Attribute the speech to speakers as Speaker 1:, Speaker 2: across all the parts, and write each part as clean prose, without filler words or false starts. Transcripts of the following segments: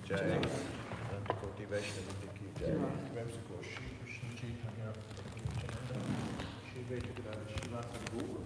Speaker 1: Jai. Antakoti Vaishnavi ki Jai. Remsiko Shri Krishna Chaitanya Prabhu Nityananda. Shri Vaishnavi Shivasa Guru.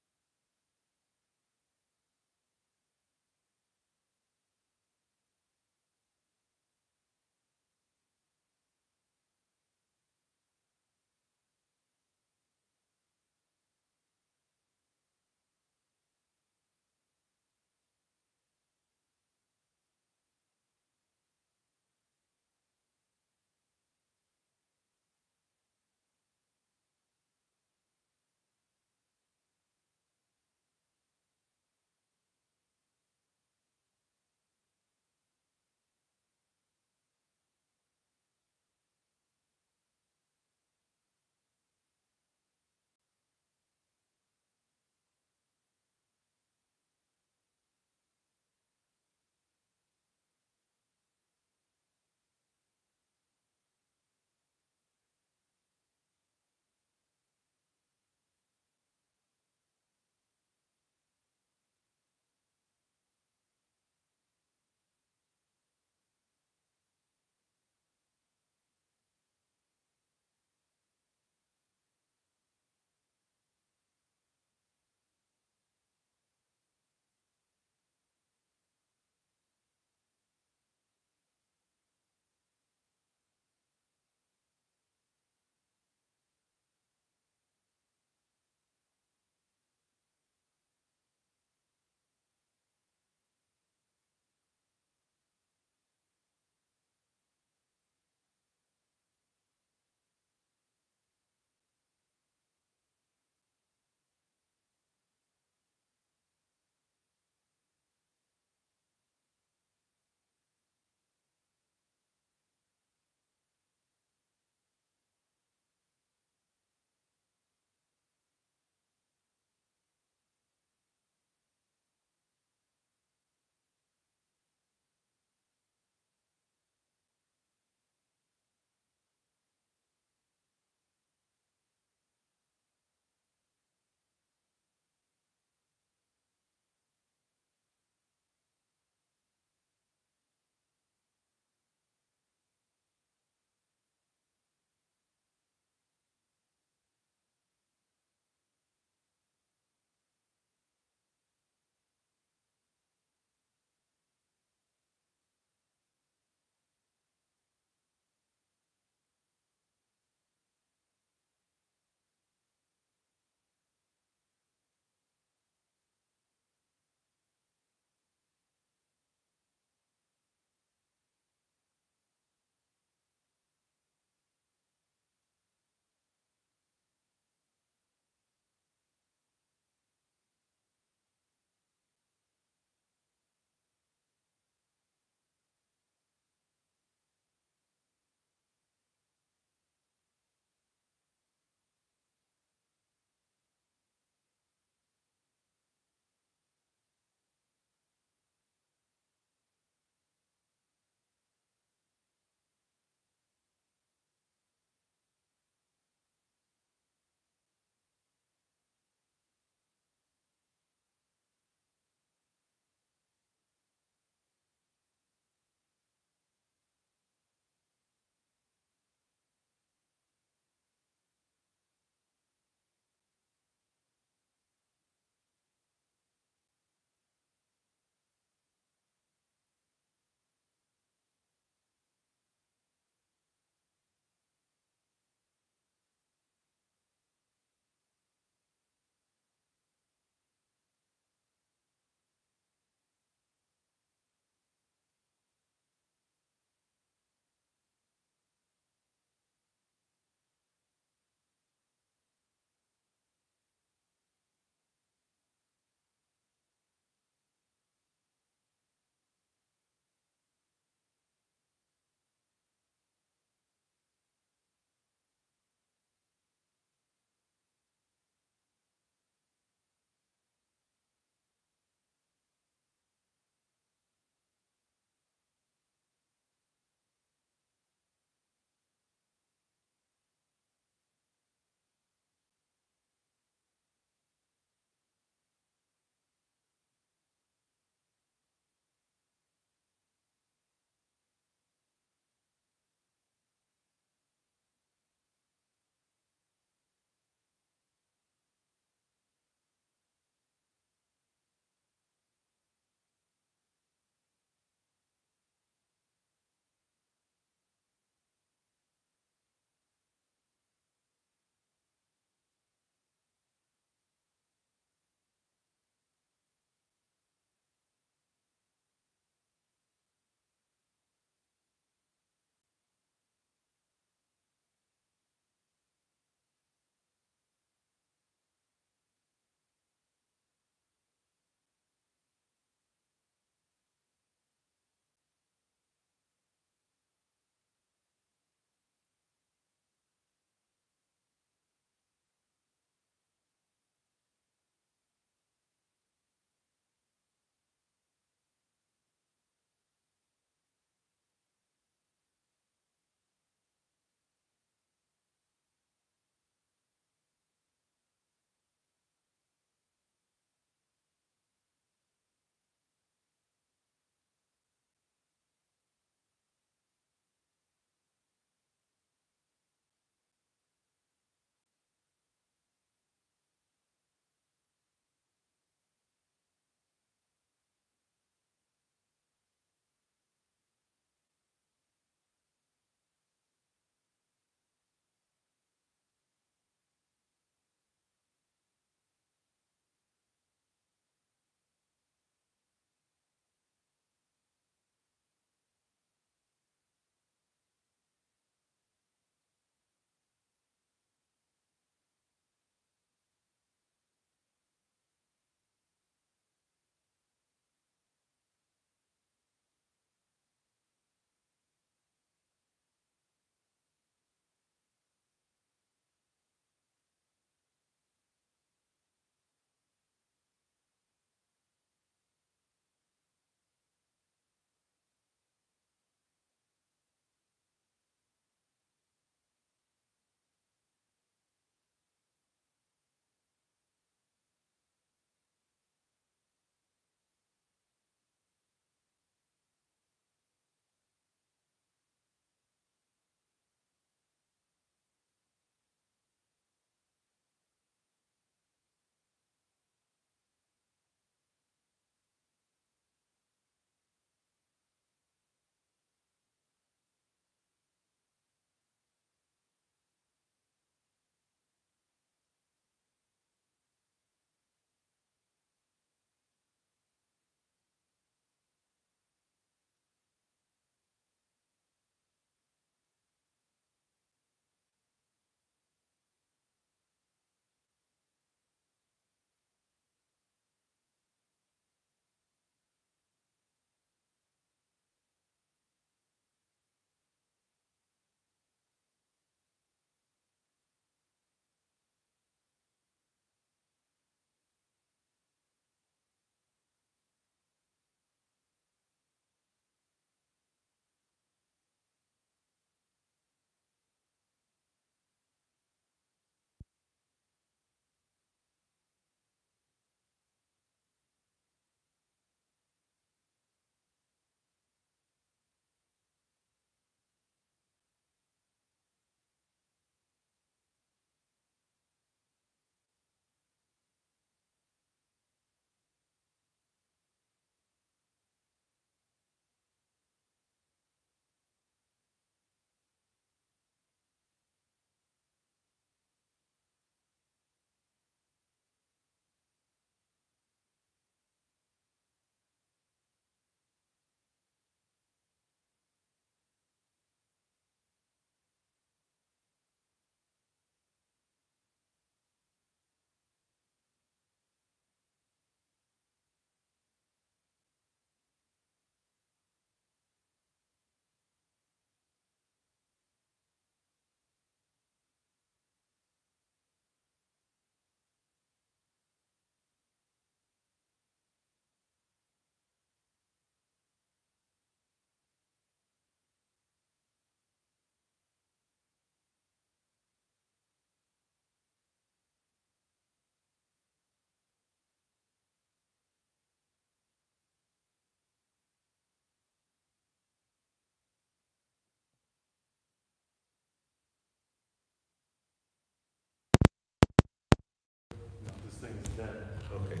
Speaker 1: Okay,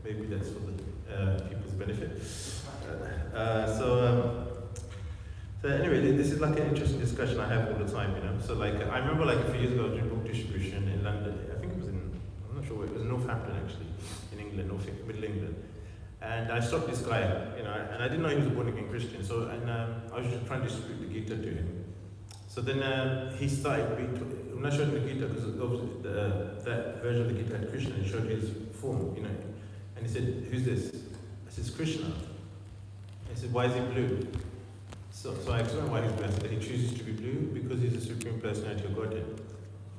Speaker 1: maybe that's for the people's benefit. So anyway, this is like an interesting discussion I have all the time, you know. So like, I remember like a few years ago I was doing book distribution in London. I think it was I'm not sure where, it was Northampton actually, in England, Middle England. And I stopped this guy, you know, and I didn't know he was a born again Christian. So, I was just trying to distribute the Gita to him. So then he started, I'm not showing the Gita because that version of the Gita had Krishna and showed his form, you know. And he said, "Who's this?" I said, "It's Krishna." He said, "Why is he blue?" So I explained why he's blue. I said that he chooses to be blue because he's the Supreme Personality of Godhead.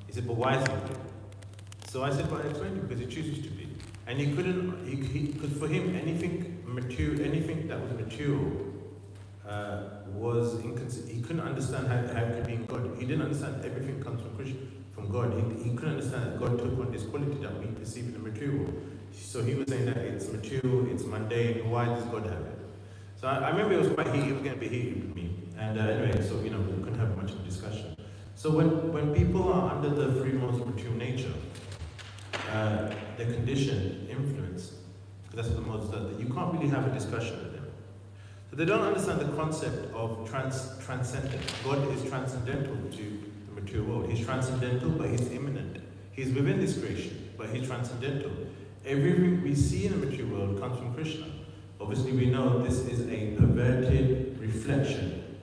Speaker 1: He said, "But why is he blue?" So I said, "Well, I explained to him because he chooses to be." And he couldn't, because for him, anything that was material he couldn't understand how it could be in God. He didn't understand everything comes from God. He couldn't understand that God took on this quality that we perceive in the material. So he was saying that it's material, it's mundane, why does God have it? So I remember it was quite heated, it was getting a bit heated with me. And anyway, so you know, we couldn't have much of a discussion. So when people are under the three modes of material nature, they're conditioned, influenced, because that's what the modes are, you can't really have a discussion with them. So they don't understand the concept of transcendent. God is transcendental to the material world. He's transcendental, but he's immanent. He's within this creation, but he's transcendental. Everything we see in the material world comes from Krishna. Obviously, we know this is a perverted reflection.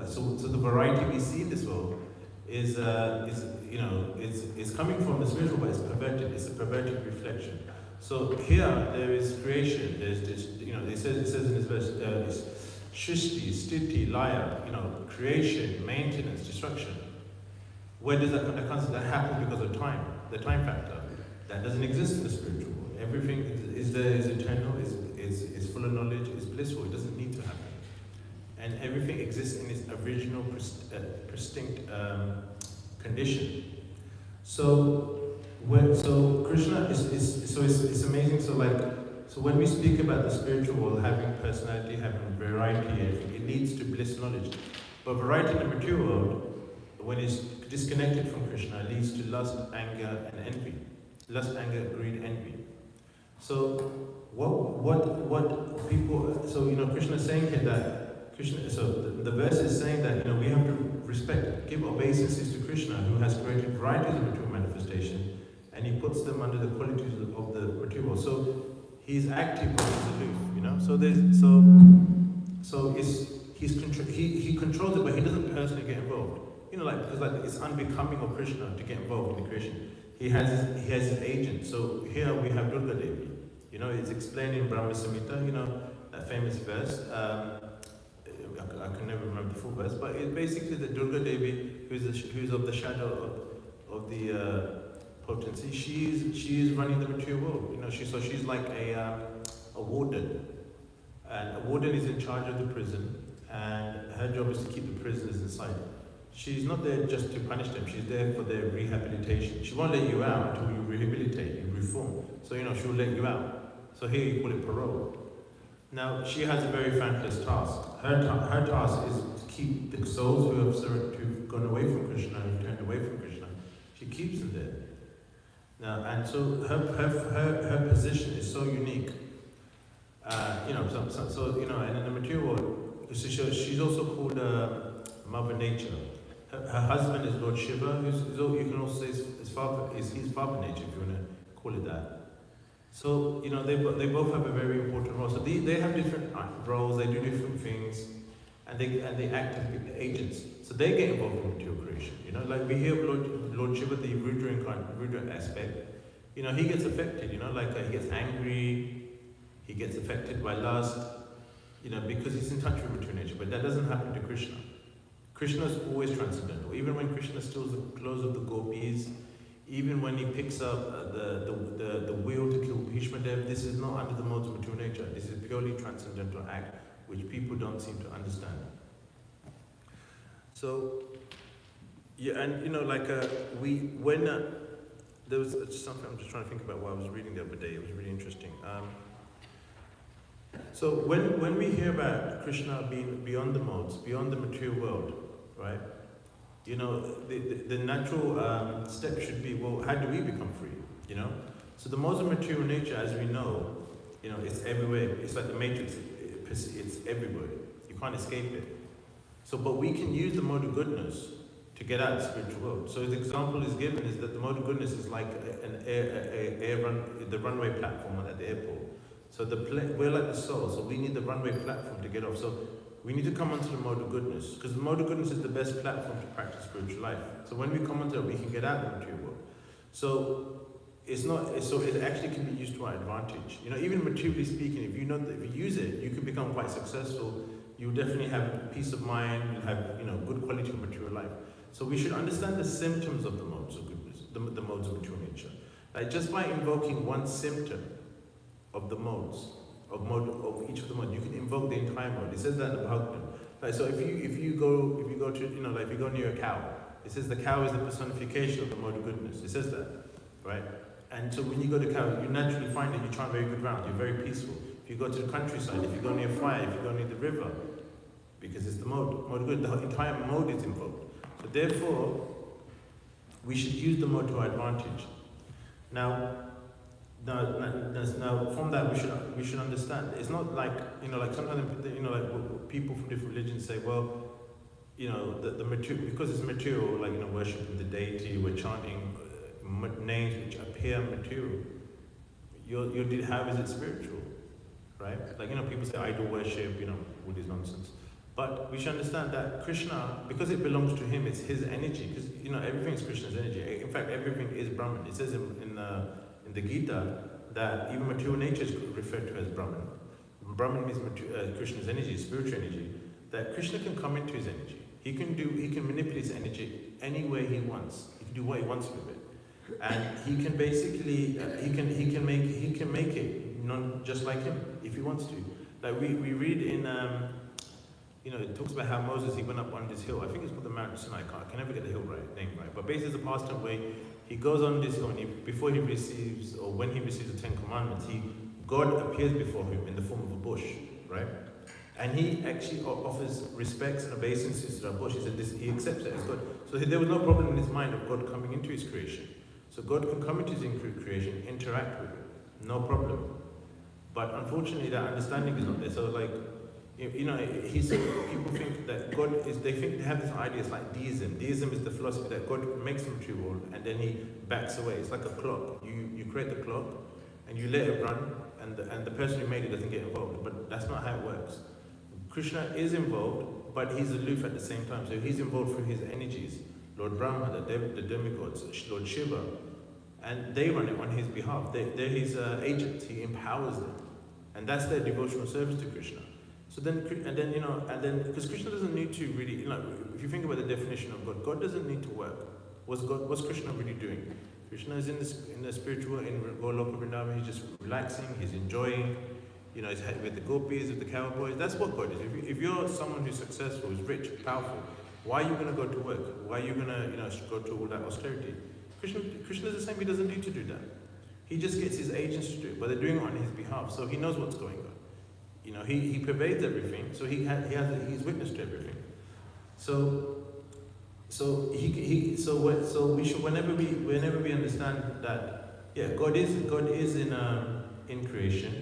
Speaker 1: So the variety we see in this world is coming from the spiritual, but it's perverted. It's a perverted reflection. So here there is creation. There's this, you know, it says in this verse, Shishti, Sthiti, Laya, you know, creation, maintenance, destruction. Where does that concept that happen because of time? The time factor that doesn't exist in the spiritual world. Everything is there, is eternal, is full of knowledge, is blissful. It doesn't need to happen, and everything exists in its original, distinct condition. So Krishna it's amazing. So when we speak about the spiritual world having personality, having variety, it leads to bliss knowledge. But variety in the material world, when it's disconnected from Krishna, leads to lust, anger, and envy. Lust, anger, greed, envy. So what people? So you know, Krishna is saying here that Krishna. So the verse is saying that, you know, we have to respect, give obeisances to Krishna, who has created varieties of material manifestation, and he puts them under the qualities of the material world. So he's active, but he's aloof. You know. He controls it, but he doesn't personally get involved. You know, because it's unbecoming of Krishna to get involved in the creation. He has his agent. So here we have Durga Devi. You know, it's explained in Brahma Samhita, you know, that famous verse. I can never remember the full verse, but it's basically the Durga Devi, who's of the shadow of the potency. She is running the material world. You know, she's like a warden, and a warden is in charge of the prison, and her job is to keep the prisoners inside. She's not there just to punish them. She's there for their rehabilitation. She won't let you out until you rehabilitate, you reform. So, you know, she'll let you out. So here you call it parole. Now, she has a very thankless task. Her task is to keep the souls who've gone away from Krishna, who've turned away from Krishna. She keeps them there. Now, and so her position is so unique. You know, so you know, and in the material world, she's also called Mother Nature. Her husband is Lord Shiva, you can also say his father nature, if you want to call it that. So, you know, they both have a very important role. So they have different roles, they do different things, and they act as agents. So they get involved in material creation. You know, like we hear of Lord Shiva, the Rudra aspect. You know, he gets affected. You know, like he gets angry, he gets affected by lust. You know, because he's in touch with material nature. But that doesn't happen to Krishna. Krishna is always transcendental. Even when Krishna steals the clothes of the gopis, even when he picks up the wheel to kill Bhishma Dev, this is not under the modes of material nature. This is purely transcendental act, which people don't seem to understand. So, yeah, and you know, like there was something I'm just trying to think about what I was reading the other day. It was really interesting. So when we hear about Krishna being beyond the modes, beyond the material world, right? You know, the natural step should be, well, how do we become free? You know, So the modes of material nature, as we know, it's everywhere. It's like the matrix. It's everywhere. You can't escape it. So, but we can use the mode of goodness to get out of the spiritual world. So the example is given is that the mode of goodness is like the runway platform at the airport. So we're like the soul, so we need the runway platform to get off. So we need to come onto the mode of goodness, because the mode of goodness is the best platform to practice spiritual life. So when we come onto it, we can get out of the material world. So it actually can be used to our advantage. Even materially speaking, if you use it, you can become quite successful. You'll definitely have peace of mind. You'll have good quality of material life. So we should understand the symptoms of the modes of goodness, the modes of material nature. Like just by invoking one symptom of the modes, of each of the modes, you can invoke the entire mode. It says that in the Bhāgavatam. Like so, if you go to if you go near a cow, it says the cow is the personification of the mode of goodness. It says that, right? And so when you go to cow, you naturally find that you try very good ground. You're very peaceful. If you go to the countryside, if you go near fire, if you go near the river, because it's the mode of good, the entire mode is invoked. So therefore, we should use the mode to our advantage. Now from that we should understand. It's not like sometimes people from different religions say, well, the material, because it's material, worshiping the deity, we're chanting names which appear material. How is it spiritual, right? People say idol worship, all this nonsense. But we should understand that Krishna, because it belongs to him, it's his energy. Because everything is Krishna's energy. In fact, everything is Brahman. It says in the Gita that even material nature is referred to as Brahman. Brahman means Krishna's energy, spiritual energy. That Krishna can come into his energy. He can manipulate his energy any way he wants. He can do what he wants with it. And he can basically he can make it just like him if he wants to. Like we read in it talks about how Moses, he went up on this hill. I think it's called the Mount Sinai. I can never get the name right. But basically, the past way he goes on this hill, and when he receives the 10 Commandments, God appears before him in the form of a bush, right? And he actually offers respects and obeisances to that bush. He said he accepts it as God. So there was no problem in his mind of God coming into his creation. So God can come into his creation, interact with it, no problem. But unfortunately, that understanding is not there. So he said people think that they have this idea, it's like deism. Deism is the philosophy that God makes the material world and then he backs away. It's like a clock. You create the clock and you let it run, and the person who made it doesn't get involved. But that's not how it works. Krishna is involved, but he's aloof at the same time. So he's involved through his energies. Lord Brahma, the demigods, Lord Shiva, and they run it on his behalf. They're his agents. He empowers them, and that's their devotional service to Krishna. So then, because Krishna doesn't need to really, if you think about the definition of God, God doesn't need to work. What's Krishna really doing? Krishna is in the spiritual, in Goloka Vrindavan. He's just relaxing. He's enjoying. He's with the gopis, with the cowboys. That's what God is. If you're someone who's successful, who's rich, powerful, why are you going to go to work? Why are you going to, go to all that austerity? Krishna is the same. He doesn't need to do that. He just gets his agents to do it, but they're doing it on his behalf. So he knows what's going on. He pervades everything. So he's witness to everything. So we should whenever we understand that God is in creation,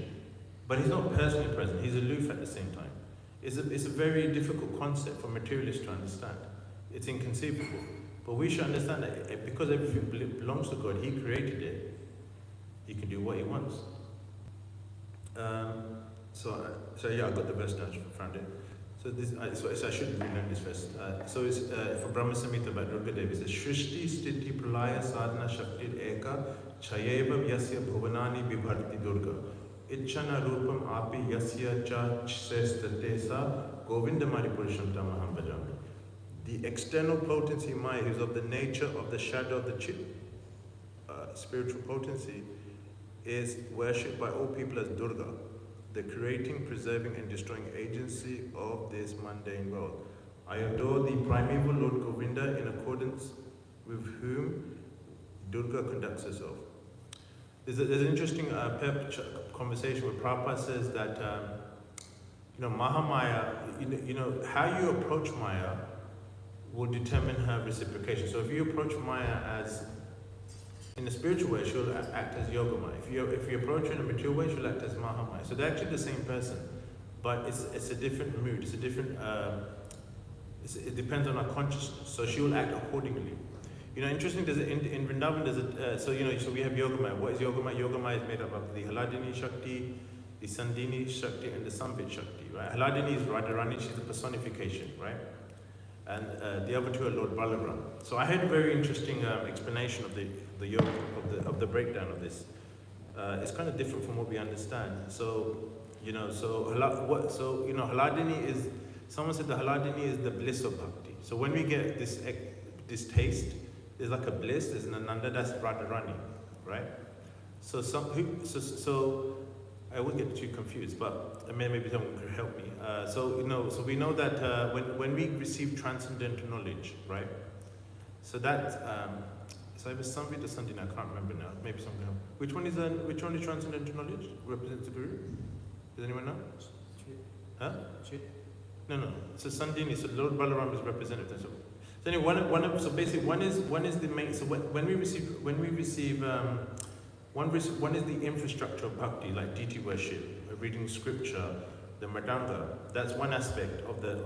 Speaker 1: but he's not personally present. He's aloof at the same time. It's a very difficult concept for materialists to understand. It's inconceivable. But we should understand that because everything belongs to God, he created it, he can do what he wants. So I got the verse now, found it. So I should relearn this verse. So it's for Brahma Samhita by Durga Devi. It says, Shrishti Sthiti Pralaya Sadhana Shakti Eka Chayeva Vyasya Bhuvanani Vibharti Durga Ichchana Rupam Api Yasya Cha Sestate Sa Govinda Maripurusham Tamaham Bhajami. The external potency Maya is of the nature of the shadow of the chit. Spiritual potency is worshipped by all people as Durga, the creating, preserving and destroying agency of this mundane world. I adore the primeval Lord Govinda in accordance with whom Durga conducts herself. There's an interesting conversation where Prabhupada says that Mahamaya, how you approach Maya will determine her reciprocation. So if you approach Maya as In the spiritual way, she'll act as Yogamaya. If you approach her in a mature way, she'll act as Mahamaya. So they're actually the same person, but it's a different mood. It's a different. It depends on our consciousness. So she will act accordingly. Interesting. In Vrindavan, so we have Yogamaya. What is Yogamaya? Yogamaya is made up of the Haladini Shakti, the Sandini Shakti, and the Sambit Shakti. Right? Haladini is Radharani. She's the personification, right? And the other two are Lord Balaram. So I had a very interesting explanation of the yoga of the breakdown of this. It's kind of different from what we understand. So Haladini is. Someone said the Haladini is the bliss of bhakti. So when we get this taste, there's like a bliss. There's an ananda. That's Radharani, right? So I wouldn't get too confused, but maybe someone could help me. So we know that when we receive transcendental knowledge, right? So that so it was Samvita Sandhina, I can't remember now. Maybe someone can help. Which one is transcendental knowledge? Represents the Guru? Does anyone know? Huh? No. So Sandhini. So Lord Balaram is representative. So anyway, one is the main. So when we receive one is the infrastructure of bhakti, like deity worship, reading scripture, the mridanga. That's one aspect of the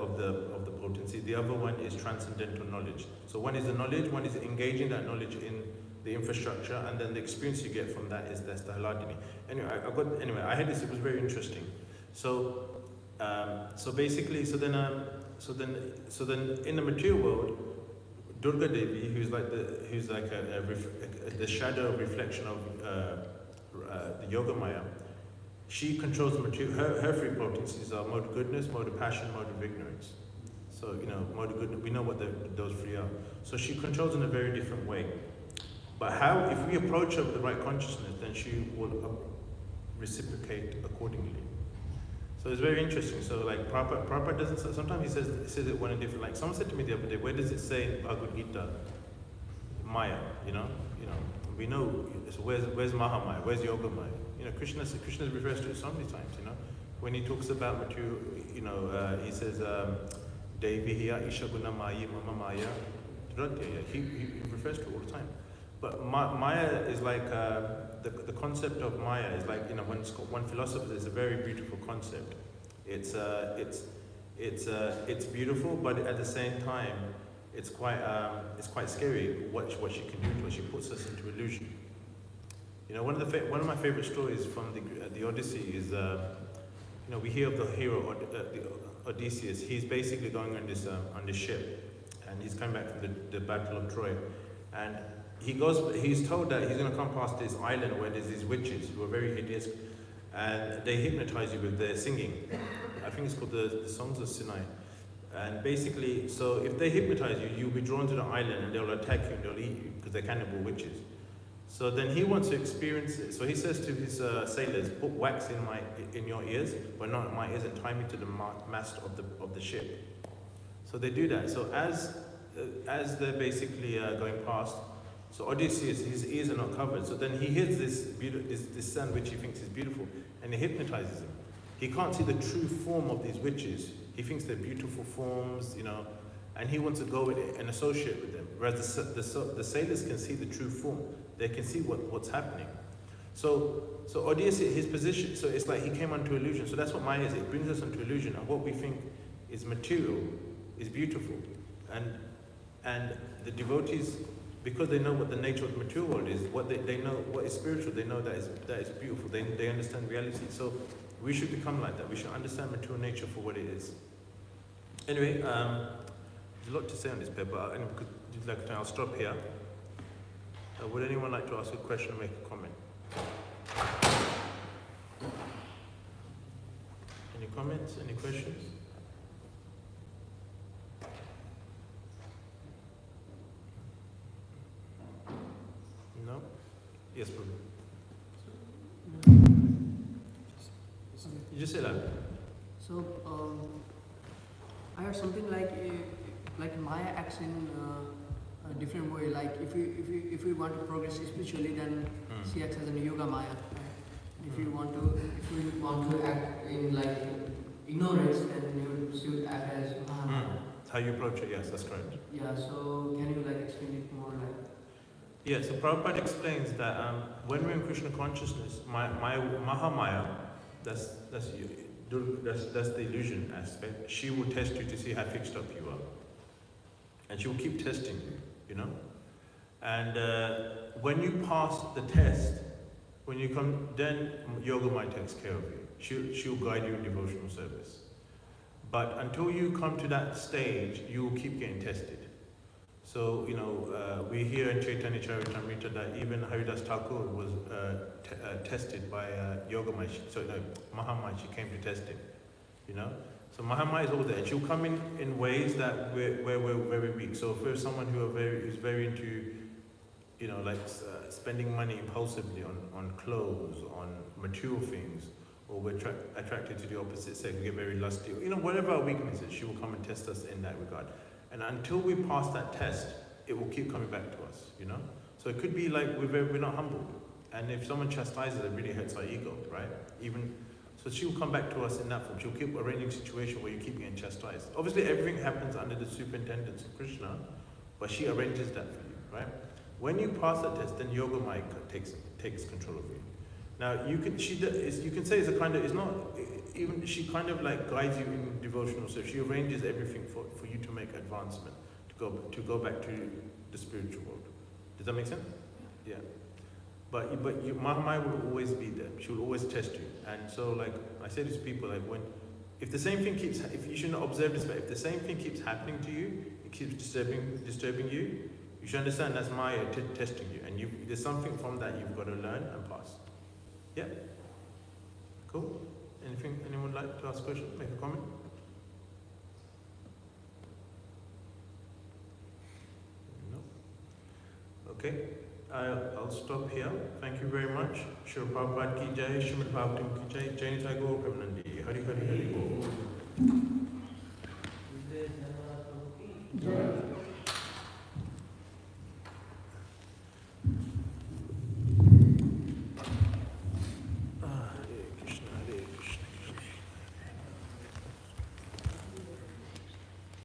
Speaker 1: potency. The other one is transcendental knowledge. So one is the knowledge, one is engaging that knowledge in the infrastructure, and then the experience you get from that's the Haladini. Anyway, I had this. It was very interesting. So basically, so then in the material world, Durga Devi, who's like the shadow reflection of the Yogamaya, she controls the material. Her three potencies are mode of goodness, mode of passion, mode of ignorance. So mode of goodness, we know what those three are. So she controls in a very different way. But if we approach her with the right consciousness, then she will reciprocate accordingly. So it's very interesting. So like Prabhupada doesn't. Sometimes he says it one in different. Like someone said to me the other day, where does it say in Bhagavad Gita, Maya? We know. So where's Mahamaya? Where's Yogamaya? Krishna refers to it so many times. When he talks about material, he says Devi hiya Ishaguna Maya Mama Maya. He refers to it all the time. But Maya is like the concept of Maya is like one philosopher. It's a very beautiful concept. It's beautiful, but at the same time, it's quite scary what she can do to us. She puts us into illusion. One of my favorite stories from the Odyssey is we hear of the hero Odysseus. He's basically going on this ship, and he's coming back from the Battle of Troy, and he's told that he's going to come past this island where there's these witches who are very hideous, and they hypnotize you with their singing. I think it's called the Songs of Sinai. And basically, so if they hypnotize you, you'll be drawn to the island and they'll attack you and they'll eat you because they're cannibal witches. So then he wants to experience it. So he says to his sailors, put wax in your ears, but not in my ears, and tie me to the mast of the ship. So they do that. So as they're basically going past, so Odysseus, his ears are not covered. So then he hears this sound which he thinks is beautiful, and it hypnotizes him. He can't see the true form of these witches. He thinks they're beautiful forms, and he wants to go with it and associate with them. Whereas the sailors can see the true form. They can see what's happening. So Odysseus, his position, so it's like he came onto illusion. So that's what Maya is. It brings us into illusion. And what we think is material is beautiful. And the devotees, because they know what the nature of the material world is, what they know what is spiritual, they know that is beautiful. They understand reality. So we should become like that. We should understand material nature for what it is. Anyway, there's a lot to say on this paper. I'll stop here. Would anyone like to ask a question or make a comment? Any comments? Any questions? No? Yes, Prabhu. You just say that.
Speaker 2: So, I heard something like Maya acts in a different way. Like if we want to progress spiritually, then she acts as a yoga Maya. Right? If we want to act in like ignorance, then she would act as Mahamaya.
Speaker 1: How you approach it? Yes, that's correct.
Speaker 2: Yeah. So can you explain it more like?
Speaker 1: Yeah, so Prabhupada explains that when we're in Krishna consciousness, my Mahamaya, that's the illusion aspect, she will test you to see how fixed up you are. And she will keep testing you, you know? And when you pass the test, when you come, then Yogamaya takes care of you. She'll guide you in devotional service. But until you come to that stage, you will keep getting tested. So, you know, we hear in Chaitanya Charitamrita that even Haridas Thakur was tested by Yogamaya. So, no, Mahamaya, she came to test him, you know. So Mahamaya is all there. She'll come in ways that where we're very weak. So if we're someone who's very into, you know, like spending money impulsively on clothes, on material things, or we're attracted to the opposite sex, we get very lusty, you know, whatever our weakness is, she will come and test us in that regard. And until we pass that test, it will keep coming back to us, you know? So it could be like we're not humbled. And if someone chastises, it really hurts our ego, right? So she will come back to us in that form. She'll keep arranging a situation where you keep getting chastised. Obviously, everything happens under the superintendence of Krishna, but she arranges that for you, right? When you pass that test, then Yogamaya takes control of you. Now, you can say it's a kind of, it's not, even she kind of like guides you in devotional, so she arranges everything for you to make advancement, to go back to the spiritual world. Does that make sense? Yeah. But Mahamaya will always be there. She will always test you. And so, like I say to people, like if the same thing if you shouldn't observe this, but if the same thing keeps happening to you, it keeps disturbing you, you should understand that's Maya testing you, and there's something from that you've got to learn and pass. Yeah. Cool. Anyone like to ask a question? Make a comment? No. Okay. I'll stop here. Thank you very much. Srila Prabhupada ki jai, Srimad Bhāgavatam ki jai, Jai Nitai Gaur Premanandi, Hari Hari Hari Bol.